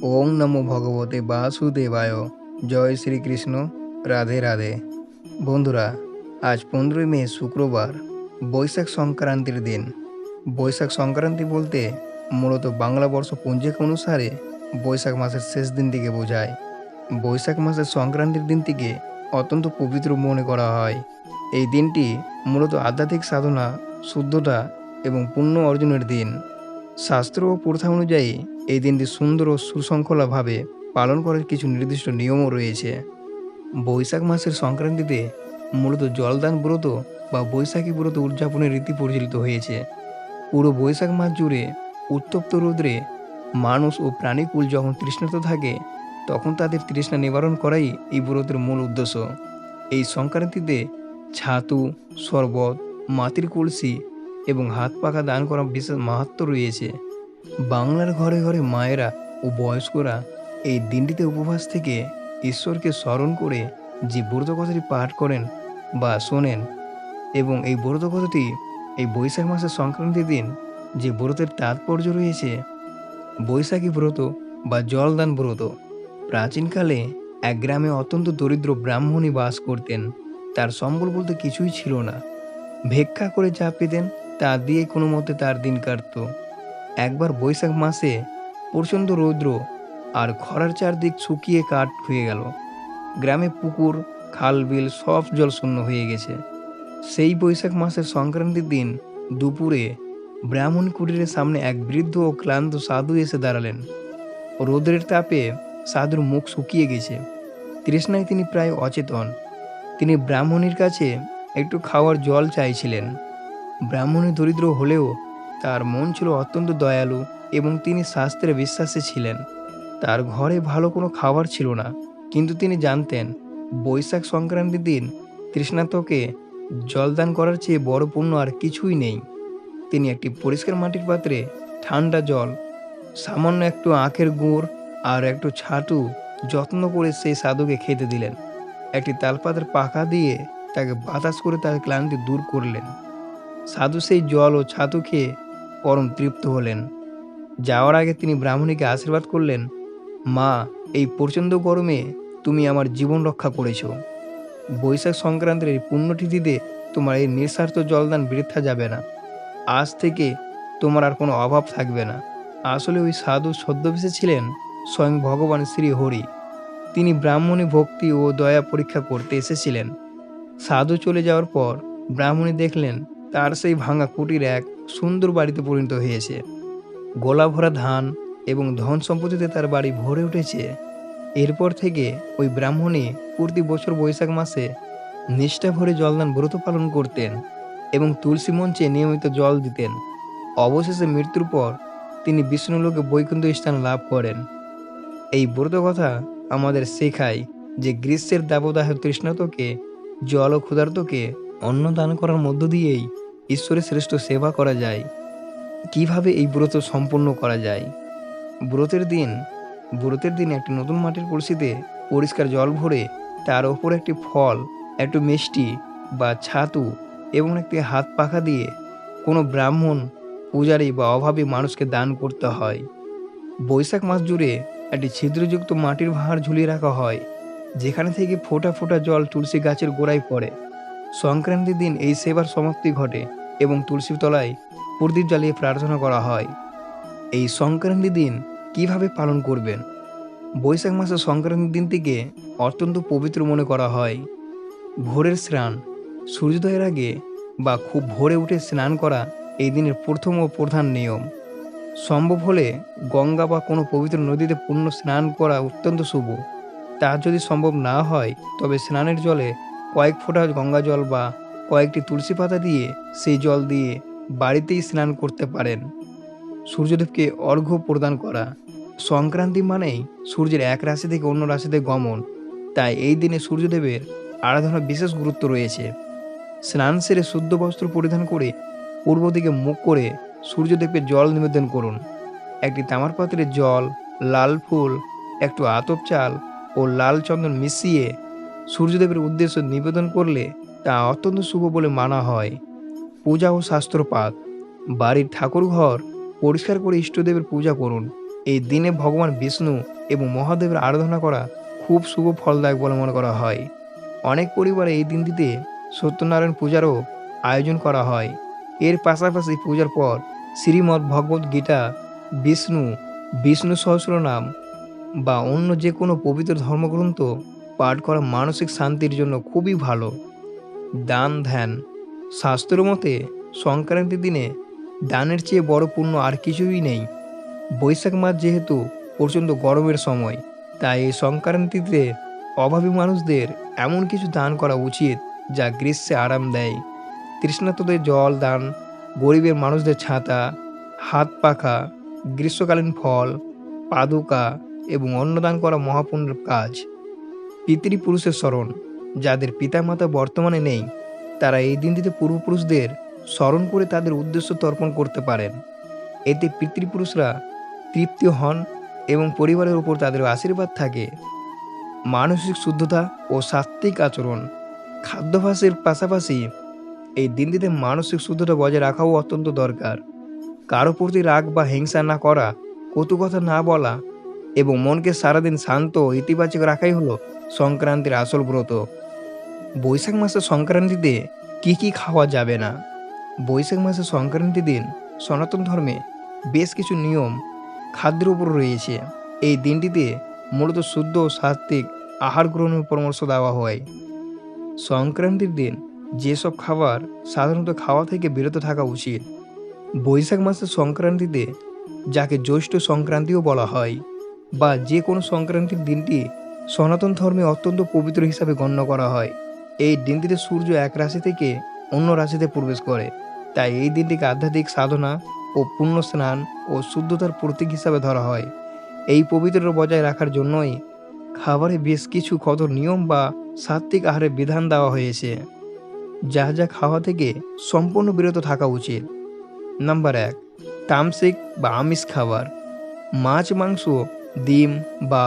ওং নমো ভগবতে বাসুদেবায়। জয় শ্রীকৃষ্ণ। রাধে রাধে। বন্ধুরা, আজ 15ই মে শুক্রবার, বৈশাখ সংক্রান্তির দিন। বৈশাখ সংক্রান্তি বলতে মূলত বাংলা বর্ষ পঞ্জিকা অনুসারে বৈশাখ মাসের শেষ দিনটিকে বোঝায়। বৈশাখ মাসের সংক্রান্তির দিনটিকে অত্যন্ত পবিত্র মনে করা হয়। এই দিনটি মূলত আধ্যাত্মিক সাধনা, শুদ্ধতা এবং পুণ্য অর্জনের দিন। শাস্ত্র ও প্রথা অনুযায়ী এই দিনটি সুন্দর ও সুশৃঙ্খলাভাবে পালন করার কিছু নির্দিষ্ট নিয়মও রয়েছে। বৈশাখ মাসের সংক্রান্তিতে মূলত জলদান ব্রত বা বৈশাখী ব্রত উদযাপনের রীতি পরিচালিত হয়েছে। পুরো বৈশাখ মাস জুড়ে উত্তপ্ত রৌদ্রে মানুষ ও প্রাণীকুল যখন তৃষ্ণার্ত থাকে, তখন তাদের তৃষ্ণা নিবারণ করাই এই ব্রতের মূল উদ্দেশ্য। এই সংক্রান্তিতে ছাতু, শরবত, মাটির কলসি এবং হাত পাখা দান করা বিশেষ মাহাত্ম্য রয়েছে। বাংলার ঘরে ঘরে মায়েরা ও বয়স্করা এই দিনটিতে উপবাস থেকে ঈশ্বরকে স্মরণ করে যে ব্রত কথাটি পাঠ করেন বা শোনেন, এবং এই ব্রত কথাটি এই বৈশাখ মাসের সংক্রান্তির দিন যে ব্রতের তাৎপর্য রয়েছে। বৈশাখী ব্রত বা জলদান ব্রত। প্রাচীনকালে এক গ্রামে অত্যন্ত দরিদ্র ব্রাহ্মণী বাস করতেন। তার সম্বল বলতে কিছুই ছিল না। ভিক্ষা করে যা পেতেন তা দিয়ে কোনো মতে তার দিন কাটত। একবার বৈশাখ মাসে প্রচণ্ড রৌদ্র আর খরার চারদিক শুকিয়ে কাঠ হয়ে গেল। গ্রামে পুকুর, খাল, বিল সব জল শূন্য হয়ে গেছে। সেই বৈশাখ মাসের সংক্রান্তির দিন দুপুরে ব্রাহ্মণ কুটিরের সামনে এক বৃদ্ধ ও ক্লান্ত সাধু এসে দাঁড়ালেন। রোদের তাপে সাধুর মুখ শুকিয়ে গেছে। তৃষ্ণায় তিনি প্রায় অচেতন। তিনি ব্রাহ্মণীর কাছে একটু খাওয়ার জল চাইছিলেন। ব্রাহ্মণী দরিদ্র হলেও তার মন ছিল অত্যন্ত দয়ালু এবং তিনি শাস্ত্রে বিশ্বাসী ছিলেন। তার ঘরে ভালো কোনো খাবার ছিল না, কিন্তু তিনি জানতেন বৈশাখ সংক্রান্তির দিন তৃষ্ণার্তকে জলদান করার চেয়ে বড় পুণ্য আর কিছুই নেই। তিনি একটি পরিষ্কার মাটির পাত্রে ঠান্ডা জল, সামান্য একটু আখের গুড় আর একটু ছাতু যত্ন করে সেই সাধুকে খেতে দিলেন। একটি তালপাতার পাখা দিয়ে তাকে বাতাস করে তার ক্লান্তি দূর করলেন। সাধু সেই জল ও ছাতু খেয়ে পরম তৃপ্ত হলেন। যাওয়ার আগে তিনি ব্রাহ্মণীকে আশীর্বাদ করলেন, মা, এই প্রচণ্ড গরমে তুমি আমার জীবন রক্ষা করেছ। বৈশাখ সংক্রান্তির এই পুণ্যতিথিতে তোমার এই নিঃস্বার্থ জলদান বৃথা যাবে না। আজ থেকে তোমার আর কোনো অভাব থাকবে না। আসলে ওই সাধু ছদ্মবেশে ছিলেন স্বয়ং ভগবান শ্রী হরি। তিনি ব্রাহ্মণী ভক্তি ও দয়া পরীক্ষা করতে এসেছিলেন। সাধু চলে যাওয়ার পর ব্রাহ্মণী দেখলেন তার সেই ভাঙা কুটির এক সুন্দর বাড়িতে পরিণত হয়েছে। গোলা ভরা ধান এবং ধন সম্পত্তিতে তার বাড়ি ভরে উঠেছে। এরপর থেকে ওই ব্রাহ্মণী প্রতি বছর বৈশাখ মাসে নিষ্ঠা ভরে জলদান ব্রত পালন করতেন এবং তুলসী মঞ্চে নিয়মিত জল দিতেন। অবশেষে মৃত্যুর পর তিনি বিষ্ণুলোকে বৈকুণ্ঠ স্থান লাভ করেন। এই ব্রত কথা আমাদের শেখায় যে গ্রীষ্মের দাবদাহে তৃষ্ণার্তকে জল ও ক্ষুধার্তকে অন্ন দান করার মধ্য দিয়েই ঈশ্বরের শ্রেষ্ঠ সেবা করা যায়। কিভাবে এই ব্রত সম্পন্ন করা যায়? ব্রতের দিন ব্রতের দিন একটি নতুন মাটির কলসিতে পরিষ্কার জল ভরে তার ওপর একটি ফল, একটু মিষ্টি বা ছাতু এবং একটি হাত পাখা দিয়ে কোনো ব্রাহ্মণ, পূজারী বা অভাবী মানুষকে দান করতে হয়। বৈশাখ মাস জুড়ে একটি ছিদ্রযুক্ত মাটির ভাঁড় ঝুলিয়ে রাখা হয়, যেখানে থেকে ফোঁটা ফোঁটা জল তুলসী গাছের গোড়ায় পড়ে। সংক্রান্তির দিন এই সেবার সমাপ্তি ঘটে এবং তুলসী তলায় প্রদীপ জ্বালিয়ে প্রার্থনা করা হয়। এই সংক্রান্তির দিন কিভাবে পালন করবেন? বৈশাখ মাসের সংক্রান্তির দিনটিকে অত্যন্ত পবিত্র মনে করা হয়। ভোরের স্নান, সূর্যোদয়ের আগে বা খুব ভোরে উঠে স্নান করা এই দিনের প্রথম ও প্রধান নিয়ম। সম্ভব হলে গঙ্গা বা কোনো পবিত্র নদীতে পূর্ণ স্নান করা অত্যন্ত শুভ। তা যদি সম্ভব না হয়, তবে স্নানের জলে কয়েক ফোঁটা গঙ্গা জল বা কয়েকটি তুলসী পাতা দিয়ে সেই জল দিয়ে বাড়িতেই স্নান করতে পারেন। সূর্যদেবকে অর্ঘ্য প্রদান করা। সংক্রান্তি মানেই সূর্যের এক রাশি থেকে অন্য রাশিতে গমন, তাই এই দিনে সূর্যদেবের আরাধনার বিশেষ গুরুত্ব রয়েছে। স্নান সেরে শুদ্ধ বস্ত্র পরিধান করে পূর্ব দিকে মুখ করে সূর্যদেবকে জল নিবেদন করুন। একটি তামার পাত্রে জল, লাল ফুল, একটু আতপ চাল ও লাল চন্দন মিশিয়ে সূর্যদেবের উদ্দেশ্যে নিবেদন করলে তা অত্যন্ত শুভ বলে মানা হয়। পূজা ও শাস্ত্রপাঠ। বাড়ির ঠাকুর ঘর পরিষ্কার করে ইষ্টদেবের পূজা করুন এই দিনে ভগবান বিষ্ণু এবং মহাদেবের আরাধনা করা খুব শুভ ফলদায়ক বলে মনে করা হয়। অনেক পরিবারে এই দিনটিতে সত্যনারায়ণ পূজারও আয়োজন করা হয়। এর পাশাপাশি পূজার পর শ্রীমদ্ ভগবদ্ গীতা, বিষ্ণু, বিষ্ণু সহস্রনাম বা অন্য যে কোনো পবিত্র ধর্মগ্রন্থ পাঠ করা মানসিক শান্তির জন্য খুবই ভালো। দান ধ্যান, শাস্ত্র মতে সংক্রান্তির দিনে দানের চেয়ে বড় পুণ্য আর কিছুই নেই। বৈশাখ মাস যেহেতু প্রচণ্ড গরমের সময়, তাই এই সংক্রান্তিতে অভাবী মানুষদের এমন কিছু দান করা উচিত যা গ্রীষ্মে আরাম দেয়। তৃষ্ণার্তদের জল দান, গরিবের মানুষদের ছাতা, হাত পাখা, গ্রীষ্মকালীন ফল, পাদুকা এবং অন্নদান করা মহাপুণ্যের কাজ। পিতৃপুরুষের স্মরণ, যাদের পিতামাতা বর্তমানে নেই তারা এই দিনটিতে পূর্বপুরুষদের স্মরণ করে তাদের উদ্দেশ্য তর্পণ করতে পারেন। এতে পিতৃপুরুষরা তৃপ্তি হন এবং পরিবারের উপর তাদের আশীর্বাদ থাকে। মানসিক শুদ্ধতা ও সাত্ত্বিক আচরণ, খাদ্যাভ্যাসের পাশাপাশি এই দিনটিতে মানসিক শুদ্ধতা বজায় রাখাও অত্যন্ত দরকার। কারো প্রতি রাগ বা হিংসা না করা, কটু কথা না বলা এবং মনকে সারাদিন শান্ত ও ইতিবাচক রাখাই হলো সংক্রান্তির আসল ব্রত। বৈশাখ মাসের সংক্রান্তিতে কি কি খাওয়া যাবে না? বৈশাখ মাসের সংক্রান্তির দিন সনাতন ধর্মে বেশ কিছু নিয়ম খাদ্যের উপর রয়েছে। এই দিনটিতে মূলত শুদ্ধ ও সাত্ত্বিক আহার গ্রহণের পরামর্শ দেওয়া হয়। সংক্রান্তির দিন যেসব খাবার সাধারণত খাওয়া থেকে বিরত থাকা উচিত। বৈশাখ মাসের সংক্রান্তিতে, যাকে জ্যৈষ্ঠ সংক্রান্তিও বলা হয়, বা যে কোনো সংক্রান্তির দিনটি সনাতন ধর্মে অত্যন্ত পবিত্র হিসাবে গণ্য করা হয়। এই দিনটিতে সূর্য এক রাশি থেকে অন্য রাশিতে প্রবেশ করে, তাই এই দিনটিকে আধ্যাত্মিক সাধনা ও পুণ্য স্নান ও শুদ্ধতার প্রতীক হিসাবে ধরা হয়। এই পবিত্রতা বজায় রাখার জন্যই খাবারে বেশ কিছু কঠোর নিয়ম বা সাত্ত্বিক আহারের বিধান দেওয়া হয়েছে, যা যা খাওয়া থেকে সম্পূর্ণ বিরত থাকা উচিত। নাম্বার 1, তামসিক বা আমিষ খাবার। মাছ, মাংস, ডিম বা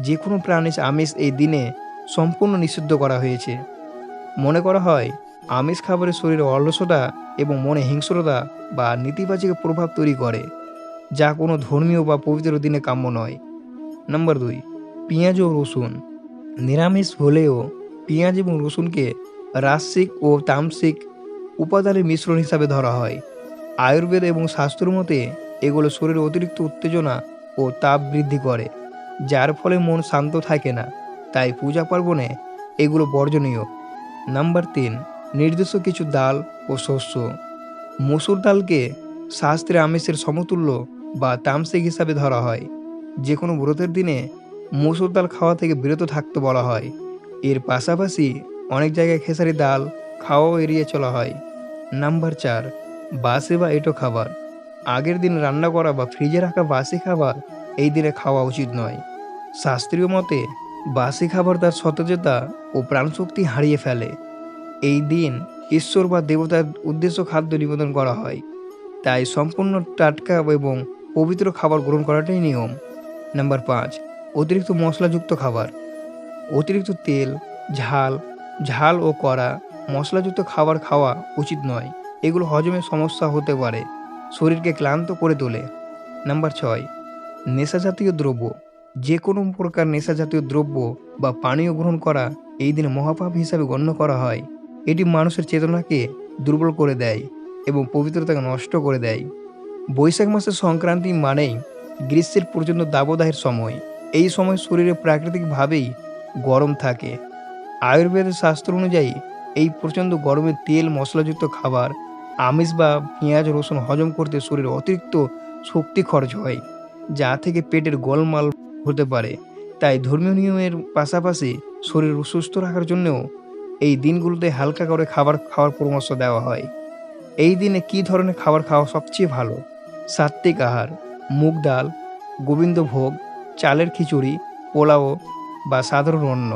যে কোনো প্রাণীজ আমিষ এই দিনে সম্পূর্ণ নিষিদ্ধ করা হয়েছে। মনে করা হয় আমিষ খাবারে শরীরে অলসতা এবং মনে হিংস্রতা বা নেতিবাচক প্রভাব তৈরি করে, যা কোনো ধর্মীয় বা পবিত্র দিনে কাম্য নয়। নাম্বার 2, পেঁয়াজ ও রসুন। নিরামিষ হলেও পেঁয়াজ এবং রসুনকে রাজসিক ও তামসিক উপাদানের মিশ্রণ হিসাবে ধরা হয়। আয়ুর্বেদ এবং শাস্ত্র মতে এগুলো শরীরে অতিরিক্ত উত্তেজনা ও তাপ বৃদ্ধি করে, যার ফলে মন শান্ত থাকে না, তাই পূজা পার্বণে এগুলো বর্জনীয়। নাম্বার 3, নির্দিষ্ট কিছু ডাল ও শস্য। মসুর ডালকে শাস্ত্রে আমিষের সমতুল্য বা তামসিক হিসাবে ধরা হয়। যে কোনো ব্রতের দিনে মসুর ডাল খাওয়া থেকে বিরত থাকতে বলা হয়। এর পাশাপাশি অনেক জায়গায় খেসারি ডাল খাওয়াও এড়িয়ে চলা হয়। নাম্বার 4, বাসি বা এঁটো খাবার। আগের দিন রান্না করা বা ফ্রিজে রাখা বাসি খাবার এই দিনে খাওয়া উচিত নয়। শাস্ত্রীয় মতে বাসি খাবার তার সতেজতা ও প্রাণশক্তি হারিয়ে ফেলে। এই দিন ঈশ্বর বা দেবতার উদ্দেশ্য খাদ্য নিবেদন করা হয়, তাই সম্পূর্ণ টাটকা এবং পবিত্র খাবার গ্রহণ করাটাই নিয়ম। নাম্বার 5, অতিরিক্ত মশলাযুক্ত খাবার। অতিরিক্ত তেল, ঝাল ঝাল ও কড়া মশলাযুক্ত খাবার খাওয়া উচিত নয়। এগুলো হজমের সমস্যা হতে পারে, শরীরকে ক্লান্ত করে তোলে। নাম্বার 6, নেশাজাতীয় দ্রব্য। যে কোনো প্রকার নেশাজাতীয় দ্রব্য বা পানীয় গ্রহণ করা এই দিনে মহাপাপ হিসাবে গণ্য করা হয়। এটি মানুষের চেতনাকে দুর্বল করে দেয় এবং পবিত্রতাকে নষ্ট করে দেয়। বৈশাখ মাসের সংক্রান্তি মানেই গ্রীষ্মের প্রচণ্ড দাবদাহের সময়। এই সময় শরীরে প্রাকৃতিকভাবেই গরম থাকে। আয়ুর্বেদের শাস্ত্র অনুযায়ী এই প্রচণ্ড গরমে তেল মশলাযুক্ত খাবার, আমিষ বা পেঁয়াজ রসুন হজম করতে শরীরে অতিরিক্ত শক্তি খরচ হয়, যা থেকে পেটের গোলমাল হতে পারে। তাই ধর্মীয় নিয়মের পাশাপাশি শরীর সুস্থ রাখার জন্যও এই দিনগুলোতে হালকা করে খাবার খাওয়ার পরামর্শ দেওয়া হয়। এই দিনে কী ধরনের খাবার খাওয়া সবচেয়ে ভালো? সাত্ত্বিক আহার, মুগ ডাল, গোবিন্দভোগ, চালের খিচুড়ি, পোলাও বা সাধারণ অন্ন।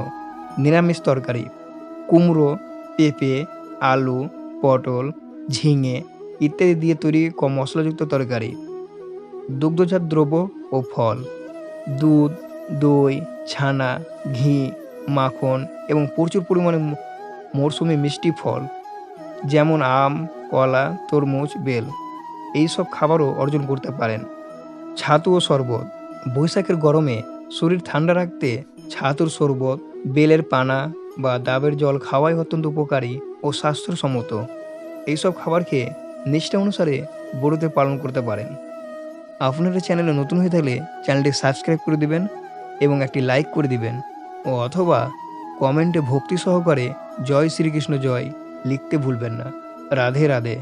নিরামিষ তরকারি, কুমড়ো, পেঁপে, আলু, পটল, ঝিঙে ইত্যাদি দিয়ে তৈরি কম মশলাযুক্ত তরকারি। দুগ্ধজাত দ্রব্য ও ফল, দুধ, দই, ছানা, ঘি, মাখন এবং প্রচুর পরিমাণে মরশুমি মিষ্টি ফল যেমন আম, কলা, তরমুজ, বেল এইসব খাবারও অর্জন করতে পারেন। ছাতু ও শরবত, বৈশাখের গরমে শরীর ঠান্ডা রাখতে ছাতুর শরবত, বেলের পানা বা ডাবের জল খাওয়াই অত্যন্ত উপকারী ও স্বাস্থ্যসম্মত। এইসব খাবার খেয়ে নিষ্ঠা অনুসারে ব্রত পালন করতে পারেন। আপনারা চ্যানেলে নতুন হয়ে থাকলে চ্যানেলটি সাবস্ক্রাইব করে দিবেন এবং একটি লাইক করে দিবেন ও অথবা কমেন্টে ভক্তি সহকারে জয় শ্রীকৃষ্ণ জয় লিখতে ভুলবেন না। রাধে রাধে।